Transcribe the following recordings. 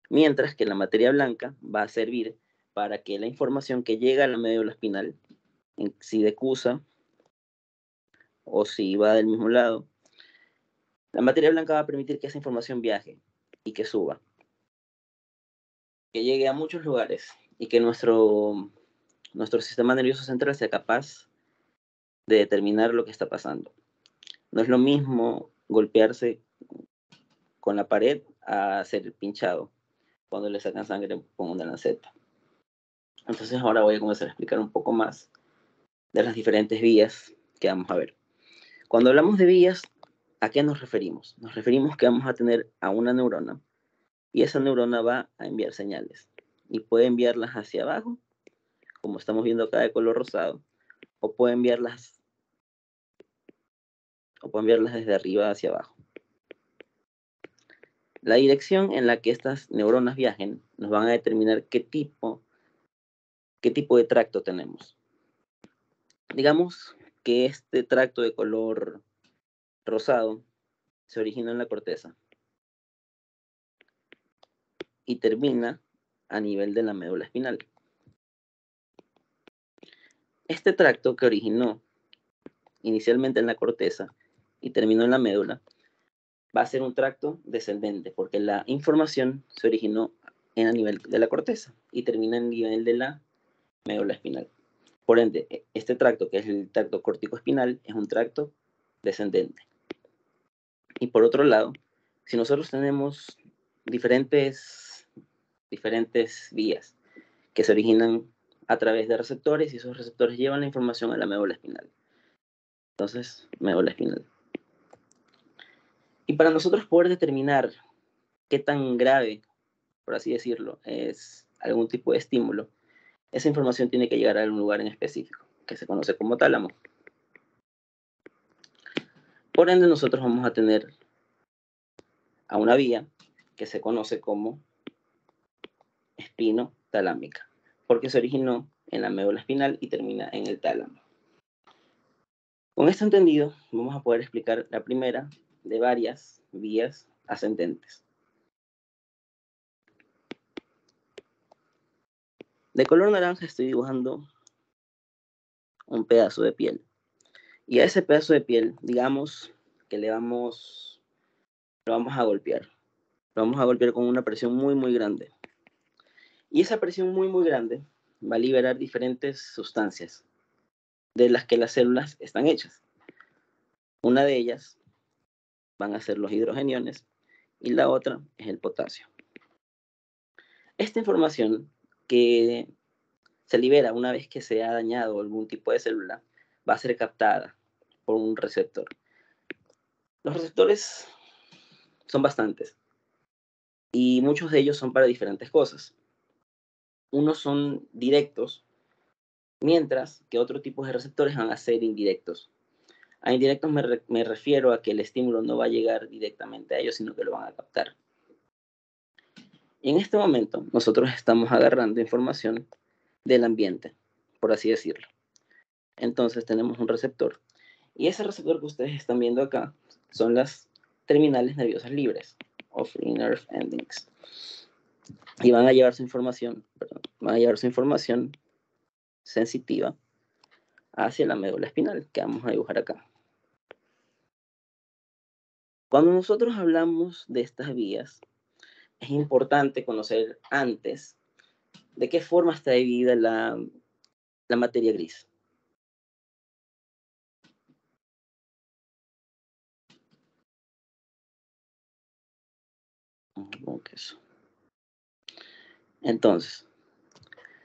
mientras que la materia blanca va a servir para que la información que llega a la médula espinal, si decusa o si va del mismo lado, la materia blanca va a permitir que esa información viaje y que suba, que llegue a muchos lugares y que nuestro sistema nervioso central sea capaz de determinar lo que está pasando. No es lo mismo golpearse con la pared a ser pinchado cuando le sacan sangre con una lanceta. Entonces ahora voy a comenzar a explicar un poco más de las diferentes vías que vamos a ver. Cuando hablamos de vías, ¿a qué nos referimos? Nos referimos que vamos a tener a una neurona y esa neurona va a enviar señales y puede enviarlas hacia abajo, como estamos viendo acá de color rosado, o puede enviarlas desde arriba hacia abajo. La dirección en la que estas neuronas viajen nos van a determinar qué tipo de tracto tenemos. Digamos que este tracto de color rosado se origina en la corteza y termina a nivel de la médula espinal. Este tracto que originó inicialmente en la corteza y terminó en la médula va a ser un tracto descendente porque la información se originó en a nivel de la corteza y termina en nivel de la médula espinal. Por ende, este tracto, que es el tracto córtico-espinal, es un tracto descendente. Y por otro lado, si nosotros tenemos diferentes vías que se originan a través de receptores y esos receptores llevan la información a la médula espinal. Entonces, médula espinal. Y para nosotros poder determinar qué tan grave, por así decirlo, es algún tipo de estímulo, esa información tiene que llegar a un lugar en específico, que se conoce como tálamo. Por ende, nosotros vamos a tener a una vía que se conoce como espinotalámica, porque se originó en la médula espinal y termina en el tálamo. Con esto entendido, vamos a poder explicar la primera de varias vías ascendentes. De color naranja estoy dibujando un pedazo de piel. Y a ese pedazo de piel, digamos que lo vamos a golpear. Lo vamos a golpear con una presión muy, muy grande. Y esa presión muy, muy grande va a liberar diferentes sustancias de las que las células están hechas. Una de ellas van a ser los hidrogeniones y la otra es el potasio. Esta información que se libera una vez que se ha dañado algún tipo de célula va a ser captada por un receptor. Los receptores son bastantes y muchos de ellos son para diferentes cosas. Unos son directos, mientras que otros tipos de receptores van a ser indirectos. A indirectos me refiero a que el estímulo no va a llegar directamente a ellos, sino que lo van a captar. Y en este momento nosotros estamos agarrando información del ambiente, por así decirlo. Entonces tenemos un receptor. Y ese receptor que ustedes están viendo acá son las terminales nerviosas libres, o free nerve endings. Y van a llevar su información sensitiva hacia la médula espinal, que vamos a dibujar acá. Cuando nosotros hablamos de estas vías, es importante conocer antes de qué forma está dividida la materia gris. Entonces,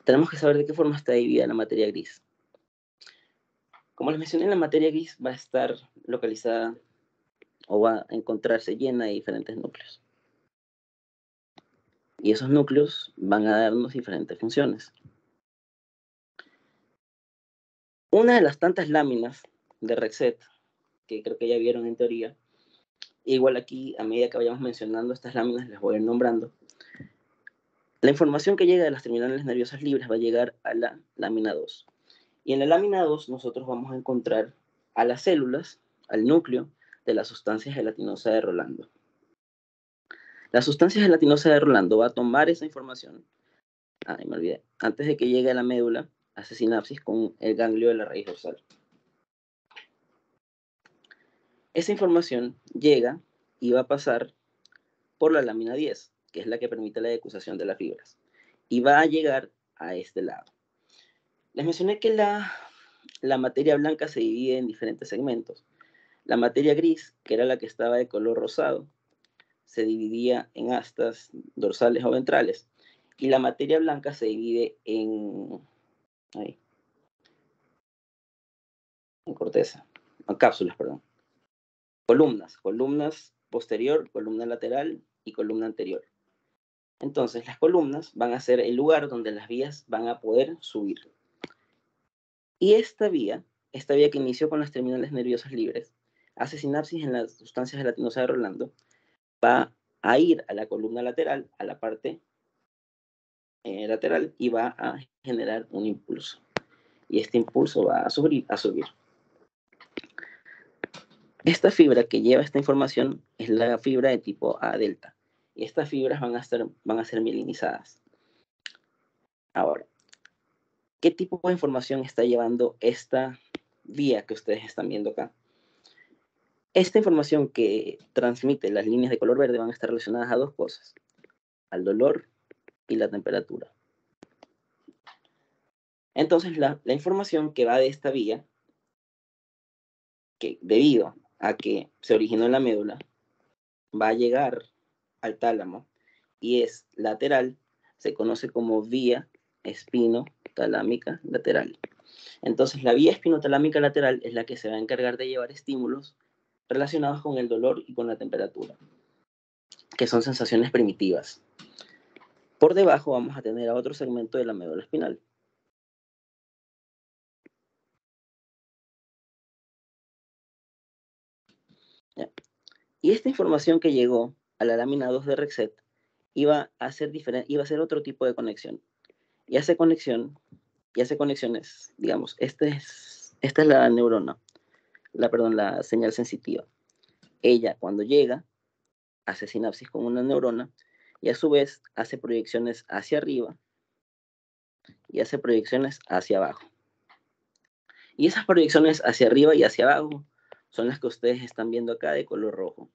tenemos que saber de qué forma está dividida la materia gris. Como les mencioné, la materia gris va a estar localizada o va a encontrarse llena de diferentes núcleos. Y esos núcleos van a darnos diferentes funciones. Una de las tantas láminas de Rexet, que creo que ya vieron en teoría, igual aquí a medida que vayamos mencionando estas láminas les voy a ir nombrando. La información que llega de las terminales nerviosas libres va a llegar a la lámina 2. Y en la lámina 2 nosotros vamos a encontrar a las células, al núcleo de la sustancia gelatinosa de Rolando. La sustancia gelatinosa de Rolando va a tomar esa información, me olvidé, antes de que llegue a la médula, hace sinapsis con el ganglio de la raíz dorsal. Esa información llega y va a pasar por la lámina 10, que es la que permite la decusación de las fibras, y va a llegar a este lado. Les mencioné que la materia blanca se divide en diferentes segmentos. La materia gris, que era la que estaba de color rosado, se dividía en astas dorsales o ventrales, y la materia blanca se divide en corteza, en cápsulas, perdón. Columnas posterior, columna lateral y columna anterior. Entonces, las columnas van a ser el lugar donde las vías van a poder subir. Y esta vía que inició con las terminales nerviosas libres, hace sinapsis en la sustancia gelatinosa de Rolando, va a ir a la columna lateral, a la parte lateral, y va a generar un impulso. Y este impulso va a subir. Esta fibra que lleva esta información es la fibra de tipo A delta. Y estas fibras van a ser mielinizadas. Ahora, ¿qué tipo de información está llevando esta vía que ustedes están viendo acá? Esta información que transmite las líneas de color verde van a estar relacionadas a dos cosas: al dolor y la temperatura. Entonces, la información que va de esta vía, que debido a que se originó en la médula, va a llegar al tálamo y es lateral, se conoce como vía espinotalámica lateral. Entonces, la vía espinotalámica lateral es la que se va a encargar de llevar estímulos relacionados con el dolor y con la temperatura, que son sensaciones primitivas. Por debajo vamos a tener a otro segmento de la médula espinal. ¿Ya? Y esta información que llegó a la lámina 2 de Rexet iba a ser otro tipo de conexión. Y hace conexiones, digamos, esta es la neurona, la señal sensitiva. Ella, cuando llega, hace sinapsis con una neurona y a su vez hace proyecciones hacia arriba y hace proyecciones hacia abajo. Y esas proyecciones hacia arriba y hacia abajo son las que ustedes están viendo acá de color rojo.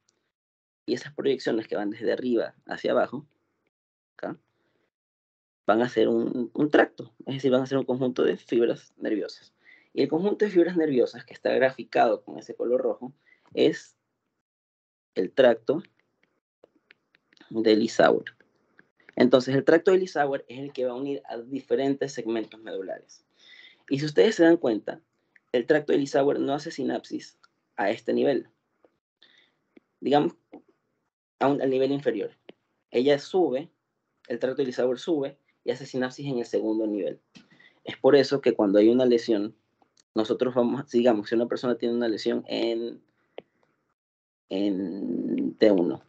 Y esas proyecciones que van desde arriba hacia abajo, acá, van a ser un tracto, es decir, van a ser un conjunto de fibras nerviosas. Y el conjunto de fibras nerviosas que está graficado con ese color rojo es el tracto de Lissauer. Entonces, el tracto de Lissauer es el que va a unir a diferentes segmentos medulares. Y si ustedes se dan cuenta, el tracto de Lissauer no hace sinapsis a este nivel, digamos, al nivel inferior. Ella sube, el tracto de Lissauer sube y hace sinapsis en el segundo nivel. Es por eso que cuando hay una lesión, nosotros vamos, digamos, si una persona tiene una lesión en T1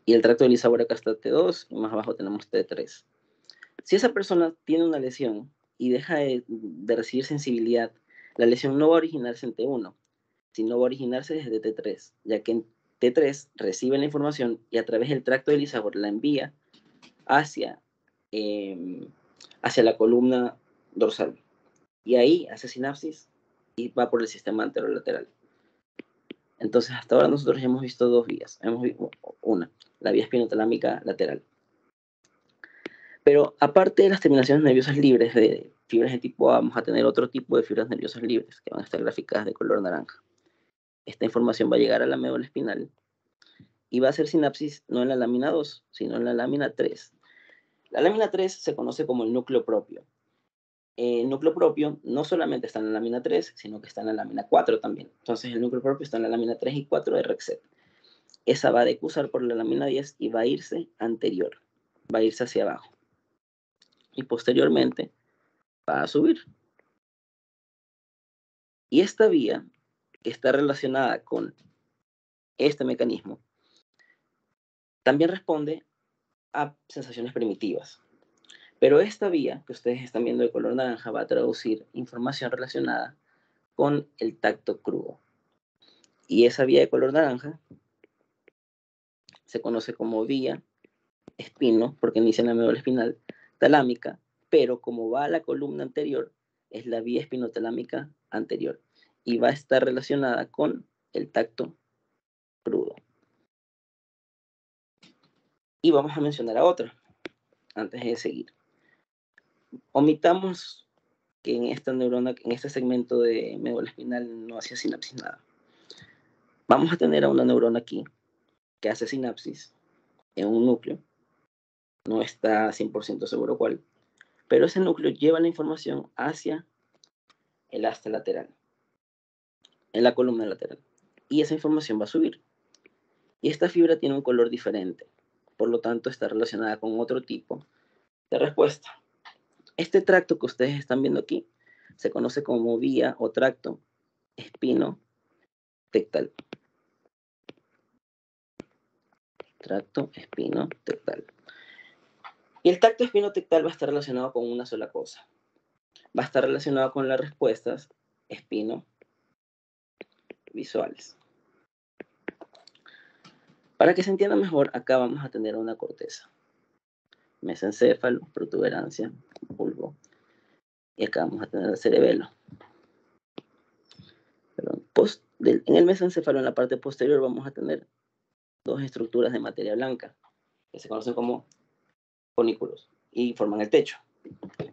y el tracto de Lissauer acá está T2 y más abajo tenemos T3. Si esa persona tiene una lesión y deja de recibir sensibilidad, la lesión no va a originarse en T1, sino va a originarse desde T3, ya que en T3 recibe la información y a través del tracto de Lissauer la envía hacia la columna dorsal. Y ahí hace sinapsis y va por el sistema anterolateral. Entonces, hasta ahora nosotros ya hemos visto dos vías. Hemos visto una, la vía espinotalámica lateral. Pero aparte de las terminaciones nerviosas libres de fibras de tipo A, vamos a tener otro tipo de fibras nerviosas libres que van a estar graficadas de color naranja. Esta información va a llegar a la médula espinal y va a hacer sinapsis no en la lámina 2, sino en la lámina 3. La lámina 3 se conoce como el núcleo propio. El núcleo propio no solamente está en la lámina 3, sino que está en la lámina 4 también. Entonces el núcleo propio está en la lámina 3 y 4 de Rexet. Esa va a decusar por la lámina 10 y va a irse anterior, va a irse hacia abajo. Y posteriormente va a subir. Y esta vía, que está relacionada con este mecanismo, también responde a sensaciones primitivas. Pero esta vía que ustedes están viendo de color naranja va a traducir información relacionada con el tacto crudo. Y esa vía de color naranja se conoce como vía espino, porque inicia en la médula espinal talámica, pero como va a la columna anterior, es la vía espinotalámica anterior y va a estar relacionada con el tacto crudo. Y vamos a mencionar a otra antes de seguir. Omitamos que en esta neurona, en este segmento de médula espinal no hacía sinapsis nada. Vamos a tener a una neurona aquí que hace sinapsis en un núcleo, no está 100% seguro cuál, pero ese núcleo lleva la información hacia el asta lateral, en la columna lateral, y esa información va a subir. Y esta fibra tiene un color diferente, por lo tanto está relacionada con otro tipo de respuesta. Este tracto que ustedes están viendo aquí se conoce como vía o tracto espino-tectal. Tracto espino-tectal. Y el tacto espino-tectal va a estar relacionado con una sola cosa. Va a estar relacionado con las respuestas espino-visuales. Para que se entienda mejor, acá vamos a tener una corteza. Mesencéfalo, protuberancia, bulbo. Y acá vamos a tener el cerebelo. En el mesencéfalo, en la parte posterior, vamos a tener dos estructuras de materia blanca, que se conocen como fonículos, y forman el techo.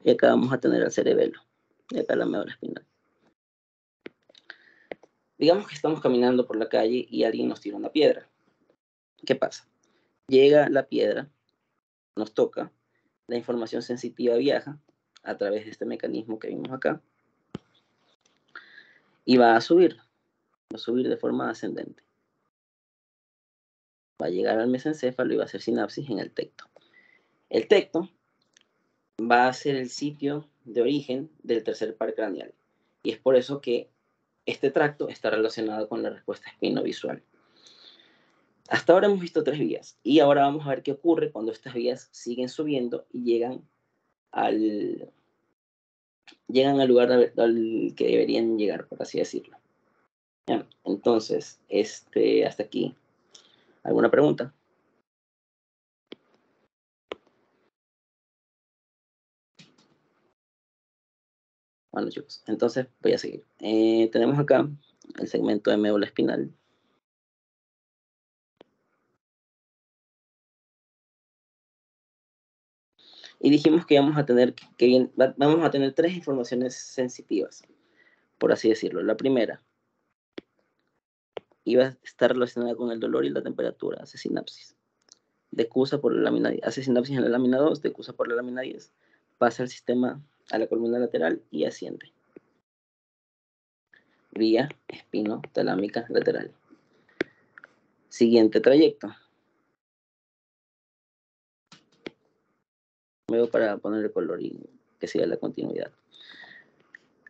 Y acá vamos a tener el cerebelo, y acá la médula espinal. Digamos que estamos caminando por la calle y alguien nos tira una piedra. ¿Qué pasa? Llega la piedra, nos toca, la información sensitiva viaja a través de este mecanismo que vimos acá, y va a subir de forma ascendente. Va a llegar al mesencéfalo y va a hacer sinapsis en el tecto. El tecto va a ser el sitio de origen del tercer par craneal, y es por eso que este tracto está relacionado con la respuesta espinovisual. Hasta ahora hemos visto 3 vías, y ahora vamos a ver qué ocurre cuando estas vías siguen subiendo y llegan al lugar al que deberían llegar, por así decirlo. Bien, entonces, hasta aquí. ¿Alguna pregunta? Bueno, chicos, entonces voy a seguir. Tenemos acá el segmento de médula espinal. Y dijimos que vamos a tener 3 informaciones sensitivas, por así decirlo. La primera iba a estar relacionada con el dolor y la temperatura, hace sinapsis. Decusa por la lámina 10, hace sinapsis en la lámina 2, decusa por la lámina 10, pasa al sistema, a la columna lateral y asciende. Vía espinotalámica lateral. Siguiente trayecto. Luego para ponerle color y que siga la continuidad.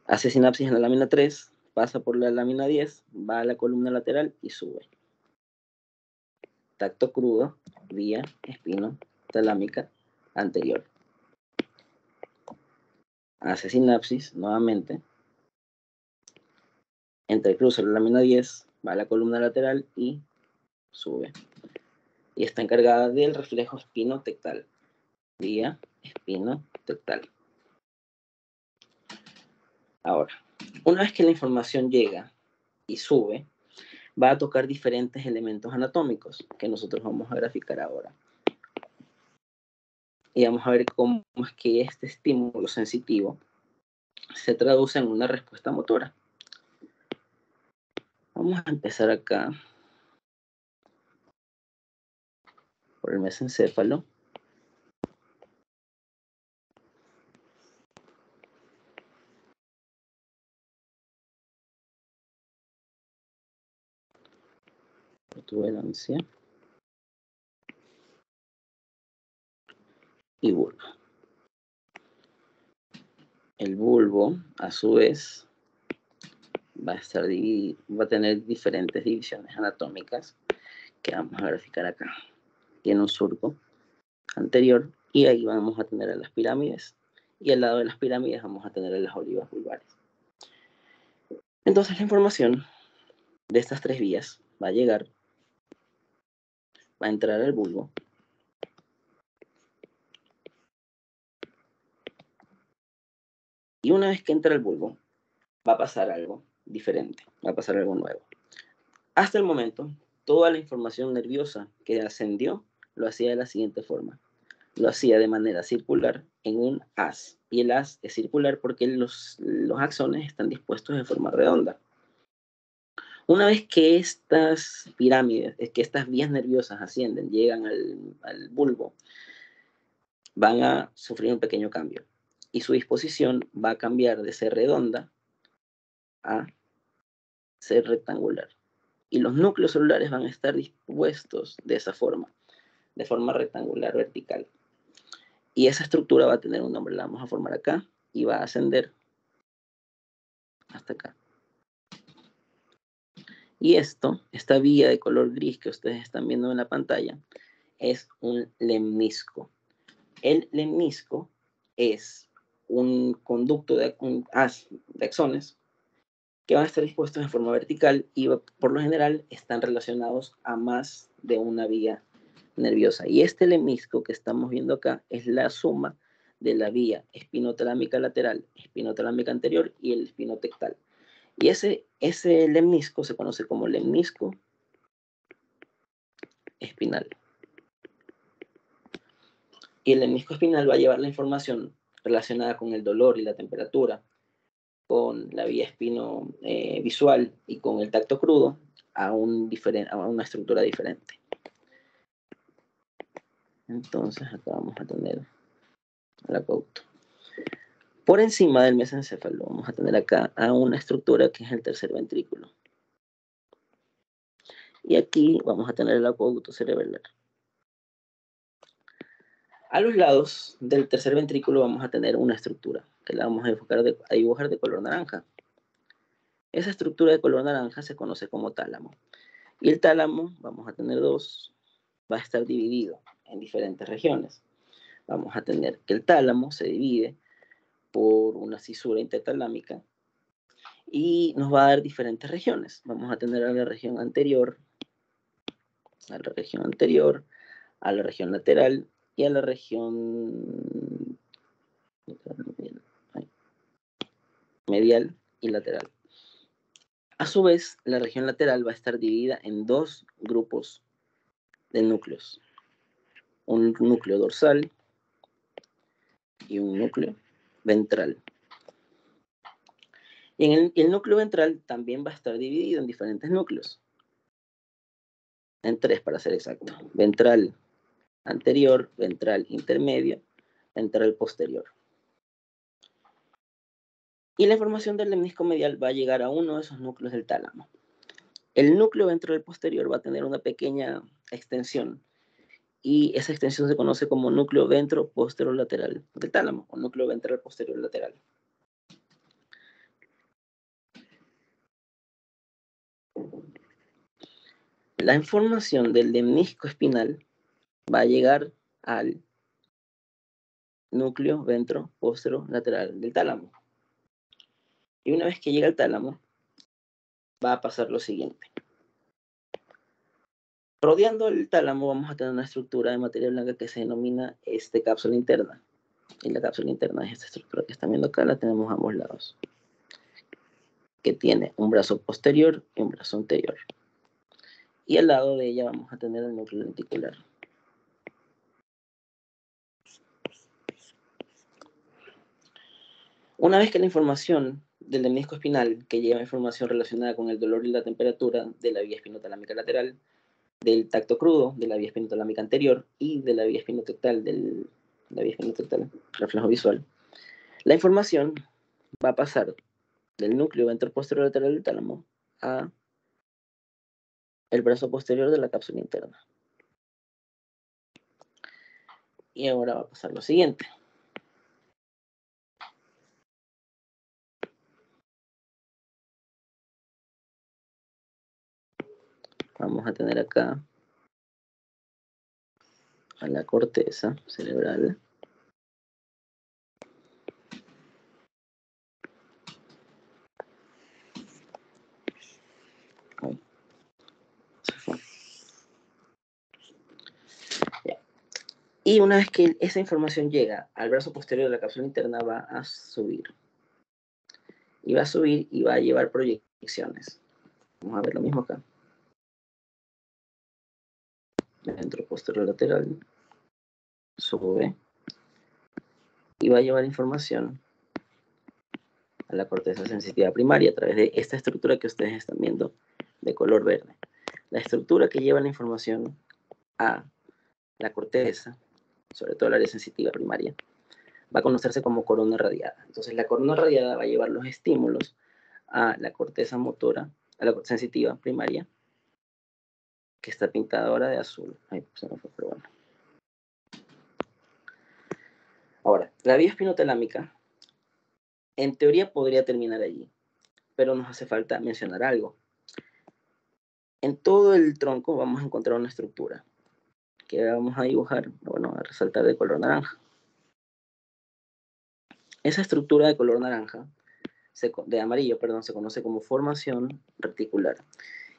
Hace sinapsis en la lámina 3, pasa por la lámina 10, va a la columna lateral y sube. Tacto crudo, vía espinotalámica anterior. Hace sinapsis nuevamente. Entrecruza la lámina 10, va a la columna lateral y sube. Y está encargada del reflejo espinotectal. Vía espinotectal. Ahora, una vez que la información llega y sube, va a tocar diferentes elementos anatómicos que nosotros vamos a graficar ahora. Y vamos a ver cómo es que este estímulo sensitivo se traduce en una respuesta motora. Vamos a empezar acá por el mesencéfalo. Protuberancia y bulbo. El bulbo, a su vez, va a tener diferentes divisiones anatómicas que vamos a graficar acá. Tiene un surco anterior y ahí vamos a tener a las pirámides, y al lado de las pirámides vamos a tener a las olivas vulvares. Entonces la información de estas 3 vías va a llegar va a entrar al bulbo. Y una vez que entra al bulbo, va a pasar algo diferente, va a pasar algo nuevo. Hasta el momento, toda la información nerviosa que ascendió lo hacía de la siguiente forma. Lo hacía de manera circular en un haz. Y el haz es circular porque los axones están dispuestos de forma redonda. Una vez que estas pirámides, que estas vías nerviosas ascienden, llegan al bulbo, van a sufrir un pequeño cambio. Y su disposición va a cambiar de ser redonda a ser rectangular. Y los núcleos celulares van a estar dispuestos de esa forma, de forma rectangular vertical. Y esa estructura va a tener un nombre, la vamos a formar acá y va a ascender hasta acá. Y esta vía de color gris que ustedes están viendo en la pantalla, es un lemnisco. El lemnisco es un conducto un haz de axones que van a estar dispuestos en forma vertical y por lo general están relacionados a más de una vía nerviosa. Y este lemnisco que estamos viendo acá es la suma de la vía espinotalámica lateral, espinotalámica anterior y el espinotectal. Y ese lemnisco se conoce como lemnisco espinal. Y el lemnisco espinal va a llevar la información relacionada con el dolor y la temperatura, con la vía espino visual y con el tacto crudo a una estructura diferente. Entonces acá vamos a tener la pauta. Por encima del mesencéfalo vamos a tener acá a una estructura que es el tercer ventrículo. Y aquí vamos a tener el acueducto cerebral. A los lados del tercer ventrículo vamos a tener una estructura que la vamos a dibujar de color naranja. Esa estructura de color naranja se conoce como tálamo. Y el tálamo, vamos a tener dos, va a estar dividido en diferentes regiones. Vamos a tener que el tálamo se divide por una cisura intertalámica y nos va a dar diferentes regiones. Vamos a tener a la región anterior, a la región anterior, a la región lateral y a la región medial y lateral. A su vez, la región lateral va a estar dividida en dos grupos de núcleos. Un núcleo dorsal y un núcleo ventral. Y el núcleo ventral también va a estar dividido en diferentes núcleos. En tres, para ser exacto. Ventral anterior, ventral intermedio, ventral posterior. Y la información del lemnisco medial va a llegar a uno de esos núcleos del tálamo. El núcleo ventral posterior va a tener una pequeña extensión y esa extensión se conoce como núcleo ventro-posterolateral del tálamo o núcleo ventral posterior lateral. La información del lemnisco espinal va a llegar al núcleo ventro-posterolateral del tálamo. Y una vez que llega al tálamo, va a pasar lo siguiente. Rodeando el tálamo vamos a tener una estructura de materia blanca que se denomina cápsula interna. Y la cápsula interna es esta estructura que están viendo acá, la tenemos a ambos lados. Que tiene un brazo posterior y un brazo anterior. Y al lado de ella vamos a tener el núcleo lenticular. Una vez que la información del lemnisco espinal, que lleva información relacionada con el dolor y la temperatura de la vía espinotalámica lateral, del tacto crudo, de la vía espinotalámica anterior y de la vía espinotectal, reflejo visual, la información va a pasar del núcleo ventroposterolateral del tálamo a el brazo posterior de la cápsula interna. Y ahora va a pasar lo siguiente. Vamos a tener acá a la corteza cerebral. Y una vez que esa información llega al brazo posterior de la cápsula interna, va a subir. Y va a subir y va a llevar proyecciones. Vamos a ver lo mismo acá. Dentro posterior lateral. Sube. Y va a llevar información a la corteza sensitiva primaria a través de esta estructura que ustedes están viendo de color verde. La estructura que lleva la información a la corteza, sobre todo el área sensitiva primaria, va a conocerse como corona radiada. Entonces la corona radiada va a llevar los estímulos a la corteza motora, a la corteza sensitiva primaria, que está pintada ahora de azul. Ay, se me fue, pero bueno. Ahora, la vía espinotalámica, en teoría podría terminar allí, pero nos hace falta mencionar algo. En todo el tronco vamos a encontrar una estructura que vamos a dibujar, bueno, a resaltar de color naranja. Esa estructura de color naranja, de amarillo, perdón, se conoce como formación reticular.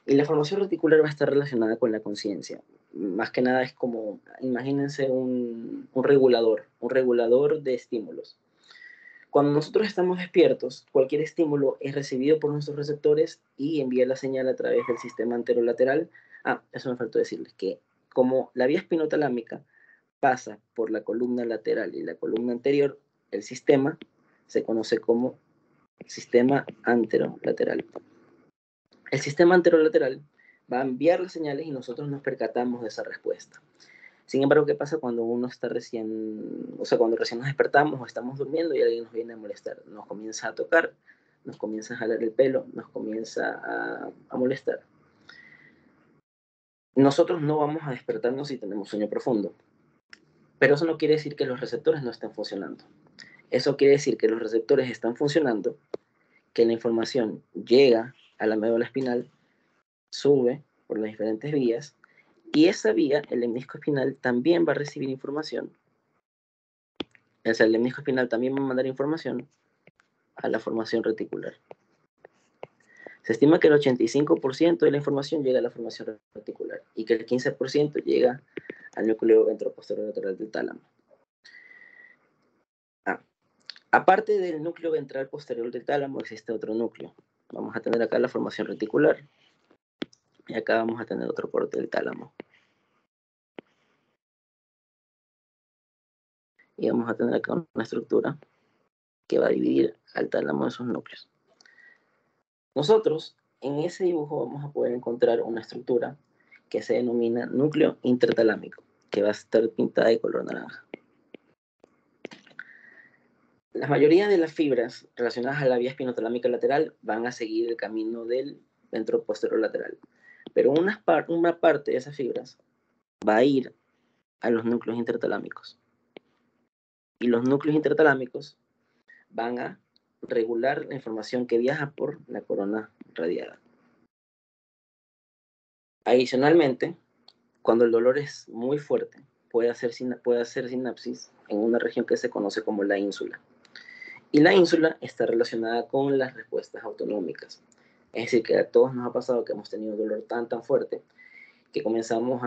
Y la formación reticular va a estar relacionada con la conciencia. Más que nada es como, imagínense un regulador de estímulos. Cuando nosotros estamos despiertos, cualquier estímulo es recibido por nuestros receptores y envía la señal a través del sistema anterolateral. Eso me faltó decirles, que como la vía espinotalámica pasa por la columna lateral y la columna anterior, el sistema se conoce como sistema anterolateral. El sistema anterolateral va a enviar las señales y nosotros nos percatamos de esa respuesta. Sin embargo, ¿qué pasa cuando uno está cuando recién nos despertamos o estamos durmiendo y alguien nos viene a molestar? Nos comienza a tocar, nos comienza a jalar el pelo, nos comienza a molestar. Nosotros no vamos a despertarnos si tenemos sueño profundo, pero eso no quiere decir que los receptores no estén funcionando. Eso quiere decir que los receptores están funcionando, que la información llega a la médula espinal, sube por las diferentes vías, y esa vía, el lemnisco espinal, también va a recibir información. O sea, el lemnisco espinal también va a mandar información a la formación reticular. Se estima que el 85% de la información llega a la formación reticular y que el 15% llega al núcleo ventroposterior lateral del tálamo. Aparte del núcleo ventral posterior del tálamo, existe otro núcleo. Vamos a tener acá la formación reticular y acá vamos a tener otro corte del tálamo. Y vamos a tener acá una estructura que va a dividir al tálamo de sus núcleos. Nosotros en ese dibujo vamos a poder encontrar una estructura que se denomina núcleo intertalámico, que va a estar pintada de color naranja. La mayoría de las fibras relacionadas a la vía espinotalámica lateral van a seguir el camino del ventroposterior lateral, pero una parte de esas fibras va a ir a los núcleos intertalámicos. Y los núcleos intertalámicos van a regular la información que viaja por la corona radiada. Adicionalmente, cuando el dolor es muy fuerte, puede hacer sinapsis en una región que se conoce como la ínsula. Y la ínsula está relacionada con las respuestas autonómicas. Es decir, que a todos nos ha pasado que hemos tenido dolor tan fuerte que comenzamos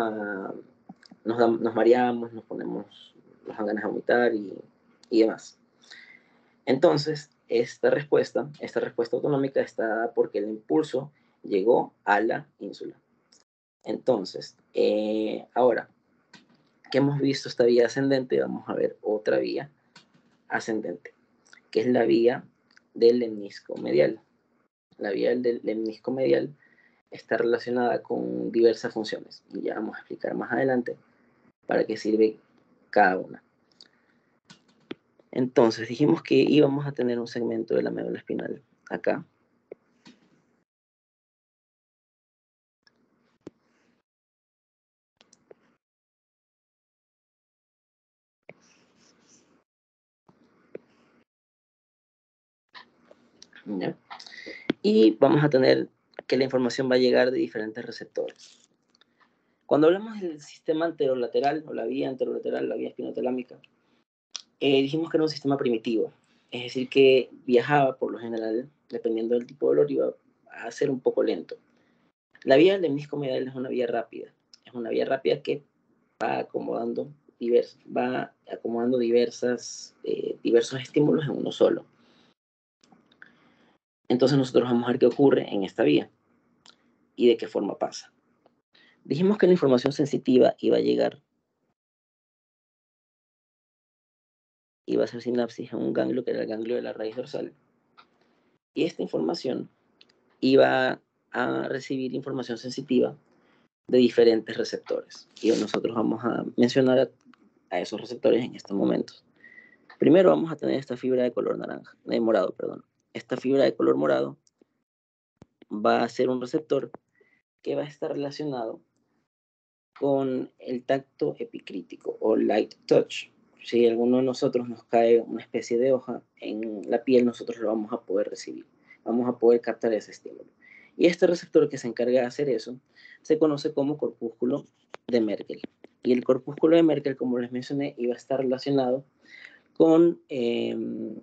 nos mareamos, nos dan ganas de vomitar y demás. Entonces, esta respuesta autonómica está dada porque el impulso llegó a la ínsula. Entonces, ahora que hemos visto esta vía ascendente, vamos a ver otra vía ascendente, que es la vía del lemnisco medial. La vía del lemnisco medial está relacionada con diversas funciones y ya vamos a explicar más adelante para qué sirve cada una. Entonces dijimos que íbamos a tener un segmento de la médula espinal acá. ¿Ya? Y vamos a tener que la información va a llegar de diferentes receptores. Cuando hablamos del sistema anterolateral o la vía anterolateral, la vía espinotalámica, dijimos que era un sistema primitivo, es decir, que viajaba por lo general, dependiendo del tipo de dolor, iba a ser un poco lento. La vía del lemnisco medial es una vía rápida que va acomodando va acomodando diversos estímulos en uno solo. Entonces nosotros vamos a ver qué ocurre en esta vía y de qué forma pasa. Dijimos que la información sensitiva iba a hacer sinapsis en un ganglio que era el ganglio de la raíz dorsal. Y esta información iba a recibir información sensitiva de diferentes receptores. Y nosotros vamos a mencionar a esos receptores en estos momentos. Primero vamos a tener esta fibra de color morado. Esta fibra de color morado va a ser un receptor que va a estar relacionado con el tacto epicrítico o light touch. Si a alguno de nosotros nos cae una especie de hoja en la piel, nosotros lo vamos a poder recibir. Vamos a poder captar ese estímulo. Y este receptor que se encarga de hacer eso se conoce como corpúsculo de Merkel. Y el corpúsculo de Merkel, como les mencioné, iba a estar relacionado con el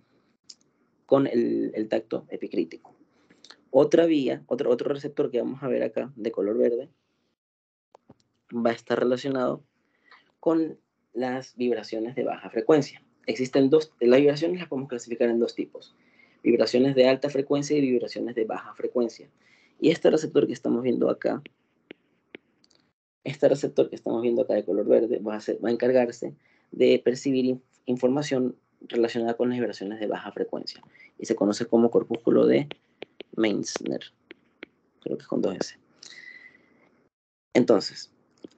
tacto epicrítico. Otra vía, otro receptor que vamos a ver acá, de color verde, va a estar relacionado con las vibraciones de baja frecuencia. Existen las vibraciones las podemos clasificar en dos tipos: vibraciones de alta frecuencia y vibraciones de baja frecuencia. Y este receptor que estamos viendo acá, de color verde, va a encargarse de percibir información relacionada con las vibraciones de baja frecuencia y se conoce como corpúsculo de Meissner, creo que es con 2S. Entonces,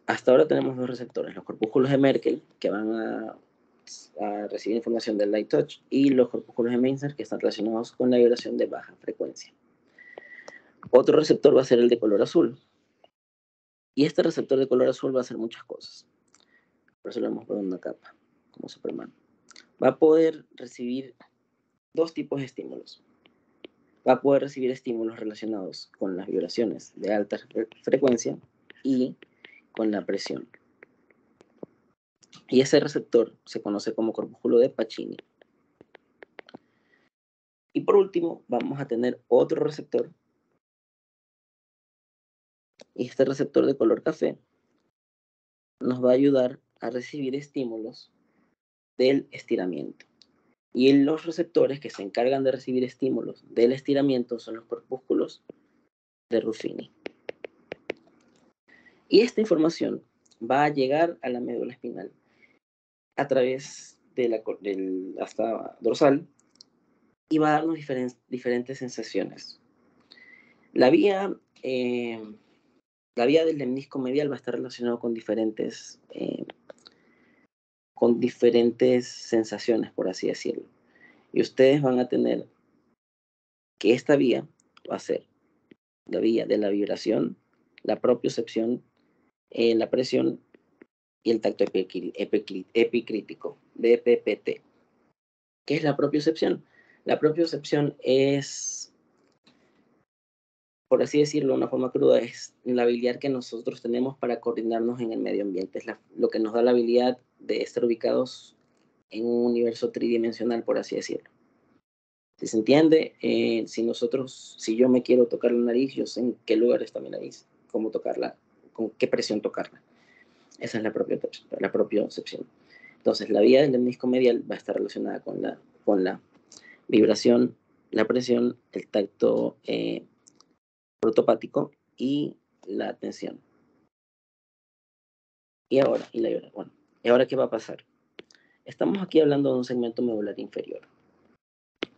hasta ahora tenemos dos receptores: los corpúsculos de Merkel, que van a recibir información del light touch, y los corpúsculos de Meissner, que están relacionados con la vibración de baja frecuencia. Otro receptor va a ser el de color azul. Y este receptor de color azul va a hacer muchas cosas. Por eso le hemos puesto una capa, como Superman. Va a poder recibir dos tipos de estímulos. Va a poder recibir estímulos relacionados con las vibraciones de alta frecuencia y con la presión. Y ese receptor se conoce como corpúsculo de Pacini. Y por último, vamos a tener otro receptor. Y este receptor de color café nos va a ayudar a recibir estímulos del estiramiento. Y los receptores que se encargan de recibir estímulos del estiramiento son los corpúsculos de Ruffini. Y esta información va a llegar a la médula espinal a través de la asta dorsal y va a darnos diferentes sensaciones. La vía del lemnisco medial va a estar relacionado con diferentes sensaciones, por así decirlo. Y ustedes van a tener que esta vía va a ser la vía de la vibración, la propiocepción, la presión y el tacto epicrítico, DPPT. ¿Qué es la propiocepción? La propiocepción es, por así decirlo de una forma cruda, es la habilidad que nosotros tenemos para coordinarnos en el medio ambiente. Es lo que nos da la habilidad de estar ubicados en un universo tridimensional, por así decirlo. Si se entiende, si yo me quiero tocar la nariz, yo sé en qué lugar está mi nariz, cómo tocarla, con qué presión tocarla. Esa es la propiocepción. Entonces, la vía del lemnisco medial va a estar relacionada con la vibración, la presión, el tacto protopático y la tensión. ¿Y ahora qué va a pasar? Estamos aquí hablando de un segmento medular inferior.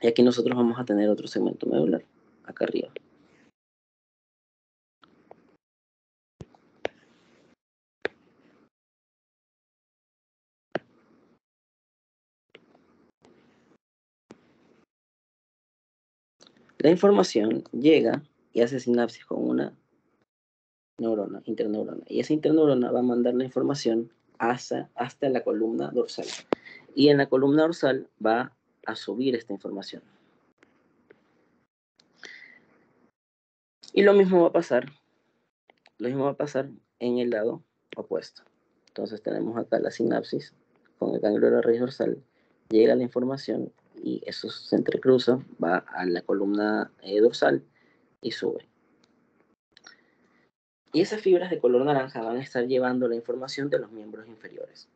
Y aquí nosotros vamos a tener otro segmento medular, acá arriba. La información llega y hace sinapsis con una neurona, interneurona. Y esa interneurona va a mandar la información hasta la columna dorsal. Y en la columna dorsal va a subir esta información. Y lo mismo va a pasar en el lado opuesto. Entonces tenemos acá la sinapsis con el ganglio de la raíz dorsal, llega la información y eso se entrecruza, va a la columna dorsal y sube. Y esas fibras de color naranja van a estar llevando la información de los miembros inferiores.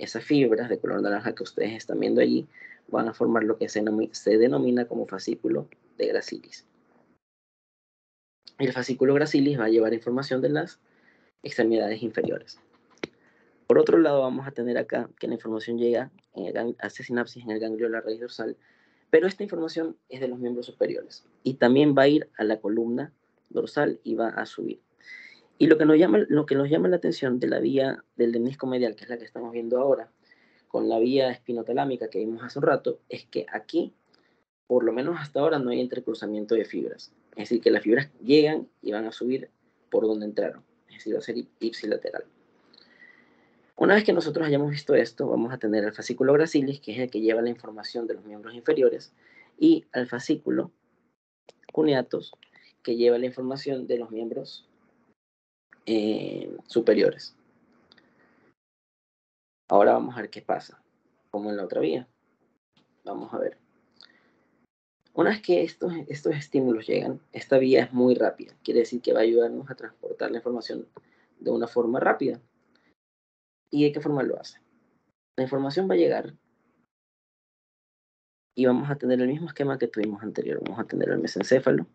esas fibras de color naranja que ustedes están viendo allí van a formar lo que se denomina como fascículo de gracilis. El fascículo gracilis va a llevar información de las extremidades inferiores. Por otro lado, vamos a tener acá que la información llega hace sinapsis en el ganglio de la raíz dorsal, pero esta información es de los miembros superiores y también va a ir a la columna dorsal y va a subir. Y lo que nos llama la atención de la vía del lemnisco medial, que es la que estamos viendo ahora, con la vía espinotalámica que vimos hace un rato, es que aquí, por lo menos hasta ahora, no hay entrecruzamiento de fibras. Es decir, que las fibras llegan y van a subir por donde entraron. Es decir, va a ser ipsilateral. Una vez que nosotros hayamos visto esto, vamos a tener el fascículo gracilis, que es el que lleva la información de los miembros inferiores, y al fascículo cuneatus, que lleva la información de los miembros superiores. Ahora vamos a ver qué pasa, como en la otra vía. Vamos a ver. Una vez que estos estímulos llegan, esta vía es muy rápida. Quiere decir que va a ayudarnos a transportar la información de una forma rápida. ¿Y de qué forma lo hace? La información va a llegar y vamos a tener el mismo esquema que tuvimos anterior. Vamos a tener el mesencéfalo.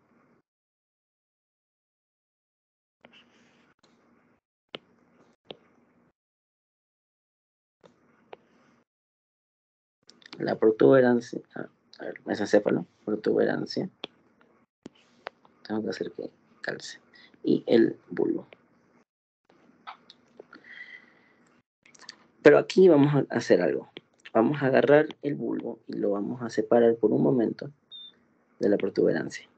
La protuberancia, a ver, mesencéfalo, protuberancia. Tengo que hacer que calce. Y el bulbo. Pero aquí vamos a hacer algo. Vamos a agarrar el bulbo y lo vamos a separar por un momento de la protuberancia.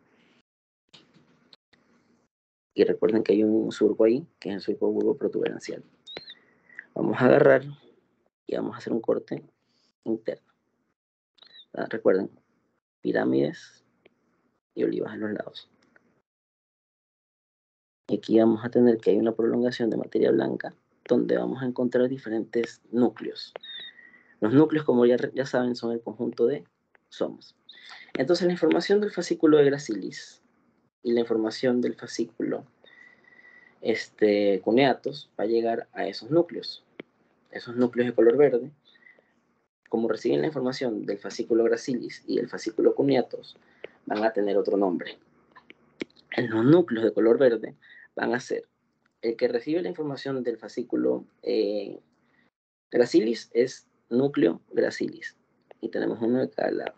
Y recuerden que hay un surco ahí, que es el surco bulbo protuberancial. Vamos a agarrar y vamos a hacer un corte interno. Recuerden, pirámides y olivas en los lados. Y aquí vamos a tener que hay una prolongación de materia blanca donde vamos a encontrar diferentes núcleos. Los núcleos, como ya saben, son el conjunto de somos. Entonces, la información del fascículo de gracilis y la información del fascículo cuneatus va a llegar a esos núcleos de color verde. Como reciben la información del fascículo gracilis y del fascículo cuneatus, van a tener otro nombre. En los núcleos de color verde van a ser el que recibe la información del fascículo gracilis es núcleo gracilis y tenemos uno de cada lado.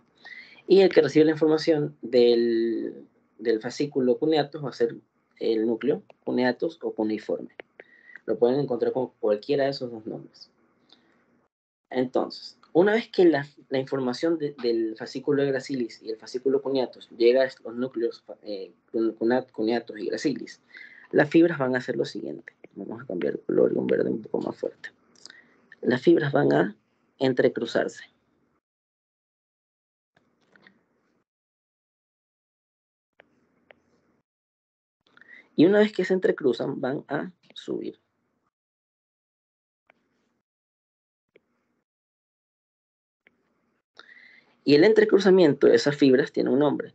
Y el que recibe la información del fascículo cuneatus va a ser el núcleo cuneatus o cuneiforme. Lo pueden encontrar con cualquiera de esos dos nombres. Entonces, una vez que la información del fascículo de gracilis y el fascículo cuneatus llega a los núcleos cuneatus y gracilis, las fibras van a hacer lo siguiente. Vamos a cambiar el color y un verde un poco más fuerte. Las fibras van a entrecruzarse. Y una vez que se entrecruzan, van a subir. Y el entrecruzamiento de esas fibras tiene un nombre.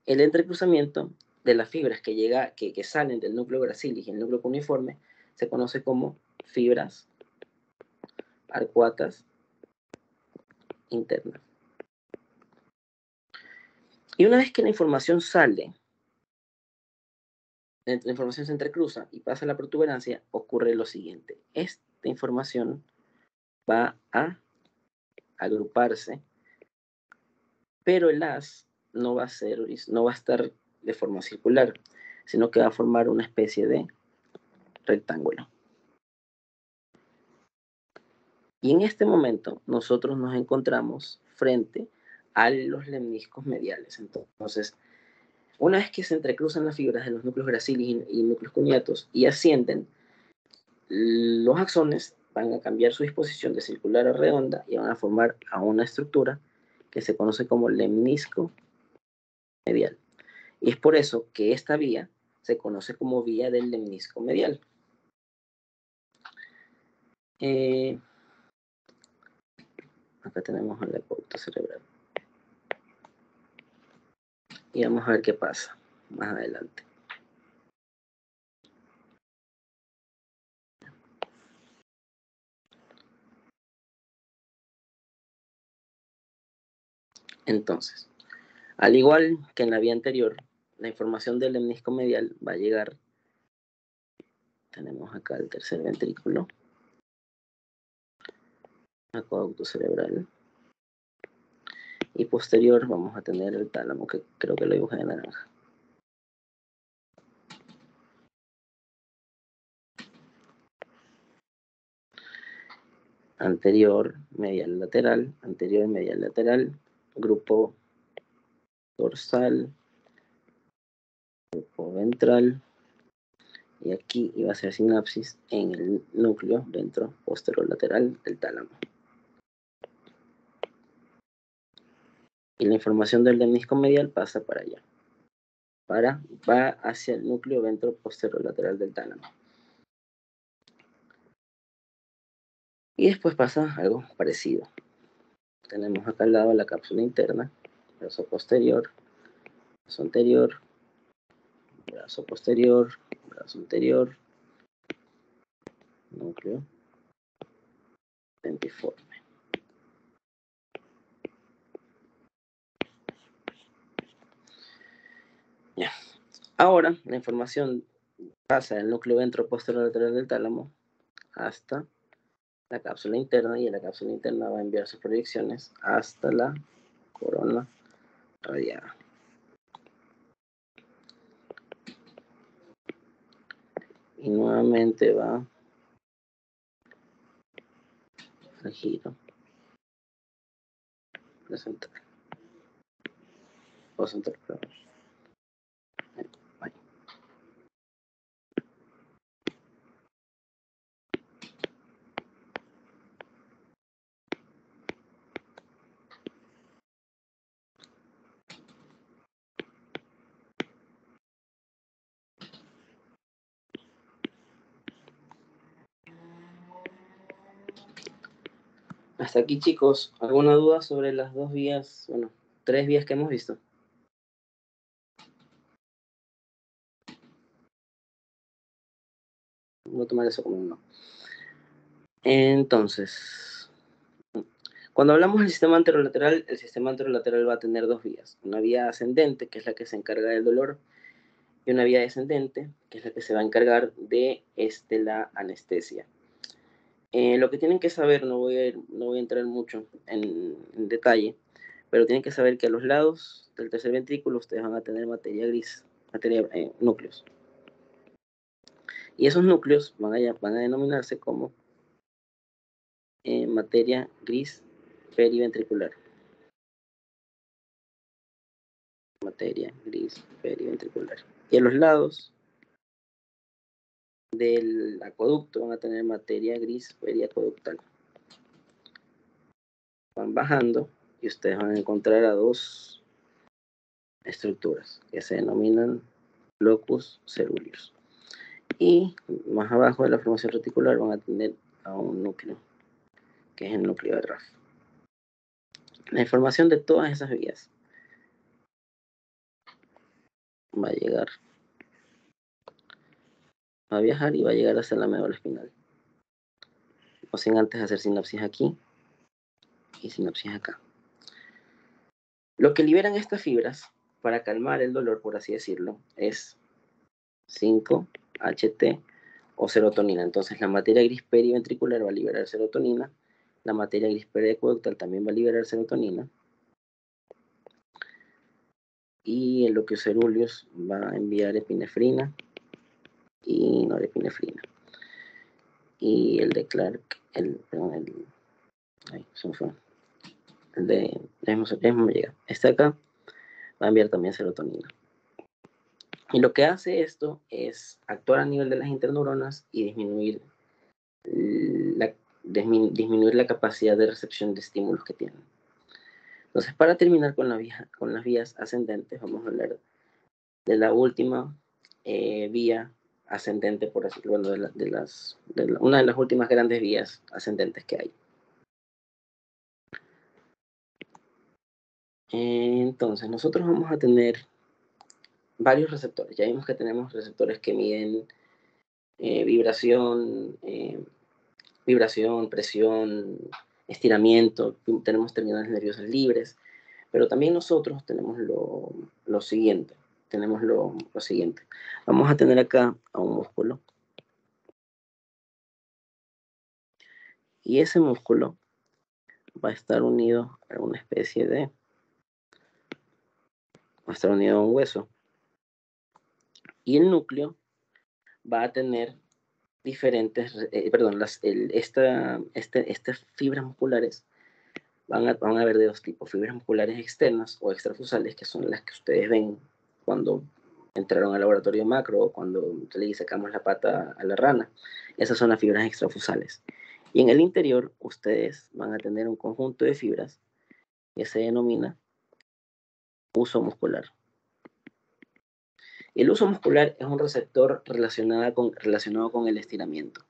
El entrecruzamiento de las fibras que salen del núcleo gracilis y el núcleo cuneiforme se conoce como fibras arcuatas internas. Y una vez que la información sale, la información se entrecruza y pasa a la protuberancia, ocurre lo siguiente. Esta información va a agruparse, pero el haz no va a estar de forma circular, sino que va a formar una especie de rectángulo. Y en este momento nosotros nos encontramos frente a los lemniscos mediales. Entonces, una vez que se entrecruzan las fibras de los núcleos gracilis y núcleos cuneatus y ascienden, los axones van a cambiar su disposición de circular a redonda y van a formar a una estructura que se conoce como lemnisco medial. Y es por eso que esta vía se conoce como vía del lemnisco medial. Acá tenemos la pauta cerebral. Y vamos a ver qué pasa más adelante. Entonces, al igual que en la vía anterior, la información del lemnisco medial va a llegar. Tenemos acá el tercer ventrículo, acueducto cerebral. Y posterior vamos a tener el tálamo, que creo que lo dibujé de naranja. Anterior, medial lateral, grupo dorsal, grupo ventral, y aquí iba a ser sinapsis en el núcleo ventroposterolateral del tálamo. Y la información del lemnisco medial pasa para allá. Va hacia el núcleo ventroposterolateral del tálamo. Y después pasa algo parecido. Tenemos acá al lado la cápsula interna, brazo posterior, brazo anterior, brazo posterior, brazo anterior, núcleo dentiforme. Ya. Ahora la información pasa del núcleo ventroposterolateral del tálamo hasta la cápsula interna, y en la cápsula interna va a enviar sus proyecciones hasta la corona radiada. Y nuevamente va al giro central o central, perdón. Hasta aquí, chicos, ¿alguna duda sobre las dos vías, bueno, 3 vías que hemos visto? Voy a tomar eso como un no. Entonces, cuando hablamos del sistema anterolateral, el sistema anterolateral va a tener dos vías. Una vía ascendente, que es la que se encarga del dolor, y una vía descendente, que es la que se va a encargar de la anestesia. Lo que tienen que saber, no voy a entrar mucho en detalle, pero tienen que saber que a los lados del tercer ventrículo ustedes van a tener materia gris, núcleos. Y esos núcleos van a denominarse como materia gris periventricular. Materia gris periventricular. Y a los lados del acueducto van a tener materia gris periacueductal. Van bajando y ustedes van a encontrar a dos estructuras que se denominan locus ceruleus. Y más abajo de la formación reticular van a tener a un núcleo, que es el núcleo de Raff. La información de todas esas vías va a llegar, va a viajar y va a llegar hasta la médula espinal. No sin antes hacer sinapsis aquí y sinapsis acá. Lo que liberan estas fibras para calmar el dolor, por así decirlo, es 5-HT o serotonina. Entonces la materia gris periventricular va a liberar serotonina, la materia gris periacueductal también va a liberar serotonina, y el locus ceruleus va a enviar epinefrina y norepinefrina. Y el de Clark, este acá va a enviar también serotonina. Y lo que hace esto es actuar a nivel de las interneuronas y disminuir la capacidad de recepción de estímulos que tienen. Entonces, para terminar con las vías ascendentes, vamos a hablar de la última vía ascendente, por así decirlo, una de las últimas grandes vías ascendentes que hay. Entonces, nosotros vamos a tener varios receptores. Ya vimos que tenemos receptores que miden vibración, presión, estiramiento. Tenemos terminales nerviosas libres, Pero también nosotros tenemos lo siguiente. Tenemos lo siguiente. Vamos a tener acá a un músculo. Y ese músculo va a estar unido a una especie de... Va a estar unido a un hueso. Y el núcleo va a tener diferentes... estas fibras musculares van a haber de dos tipos. Fibras musculares externas o extrafusales, que son las que ustedes ven cuando entraron al laboratorio macro o cuando le sacamos la pata a la rana. Esas son las fibras extrafusales. Y en el interior ustedes van a tener un conjunto de fibras que se denomina uso muscular. El uso muscular es un receptor relacionado con el estiramiento.